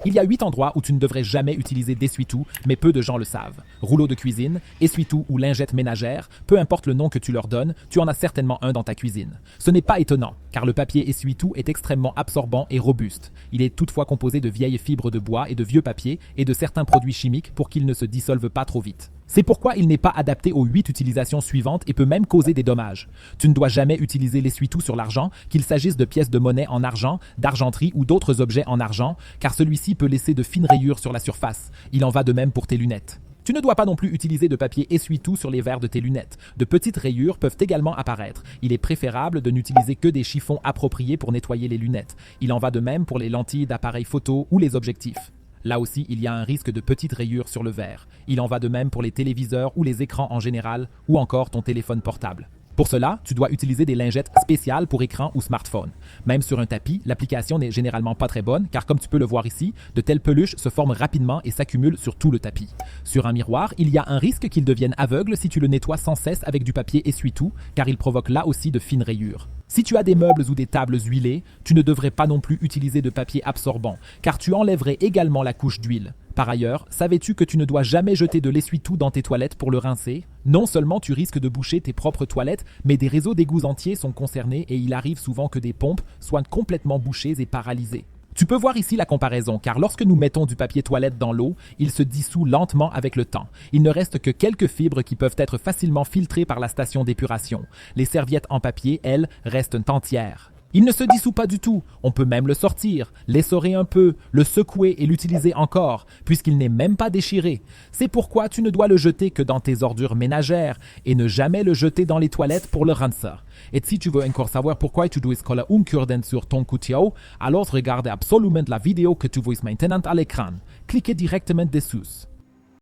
Il y a 8 endroits où tu ne devrais jamais utiliser d'essuie-tout, mais peu de gens le savent. Rouleau de cuisine, essuie-tout ou lingette ménagère, peu importe le nom que tu leur donnes, tu en as certainement un dans ta cuisine. Ce n'est pas étonnant, car le papier essuie-tout est extrêmement absorbant et robuste. Il est toutefois composé de vieilles fibres de bois et de vieux papiers et de certains produits chimiques pour qu'il ne se dissolve pas trop vite. C'est pourquoi il n'est pas adapté aux 8 utilisations suivantes et peut même causer des dommages. Tu ne dois jamais utiliser l'essuie-tout sur l'argent, qu'il s'agisse de pièces de monnaie en argent, d'argenterie ou d'autres objets en argent, car celui-ci peut laisser de fines rayures sur la surface. Il en va de même pour tes lunettes. Tu ne dois pas non plus utiliser de papier essuie-tout sur les verres de tes lunettes. De petites rayures peuvent également apparaître. Il est préférable de n'utiliser que des chiffons appropriés pour nettoyer les lunettes. Il en va de même pour les lentilles d'appareils photo ou les objectifs. Là aussi, il y a un risque de petites rayures sur le verre. Il en va de même pour les téléviseurs ou les écrans en général, ou encore ton téléphone portable. Pour cela, tu dois utiliser des lingettes spéciales pour écran ou smartphone. Même sur un tapis, l'application n'est généralement pas très bonne, car comme tu peux le voir ici, de telles peluches se forment rapidement et s'accumulent sur tout le tapis. Sur un miroir, il y a un risque qu'il devienne aveugle si tu le nettoies sans cesse avec du papier essuie-tout, car il provoque là aussi de fines rayures. Si tu as des meubles ou des tables huilées, tu ne devrais pas non plus utiliser de papier absorbant, car tu enlèverais également la couche d'huile. Par ailleurs, savais-tu que tu ne dois jamais jeter de l'essuie-tout dans tes toilettes pour le rincer? Non seulement tu risques de boucher tes propres toilettes, mais des réseaux d'égouts entiers sont concernés et il arrive souvent que des pompes soient complètement bouchées et paralysées. Tu peux voir ici la comparaison, car lorsque nous mettons du papier toilette dans l'eau, il se dissout lentement avec le temps. Il ne reste que quelques fibres qui peuvent être facilement filtrées par la station d'épuration. Les serviettes en papier, elles, restent entières. Il ne se dissout pas du tout, on peut même le sortir, l'essorer un peu, le secouer et l'utiliser encore, puisqu'il n'est même pas déchiré. C'est pourquoi tu ne dois le jeter que dans tes ordures ménagères et ne jamais le jeter dans les toilettes pour le rincer. Et si tu veux encore savoir pourquoi tu dois coller un cure-dent sur ton couteau, alors regarde absolument la vidéo que tu vois maintenant à l'écran. Cliquez directement dessus.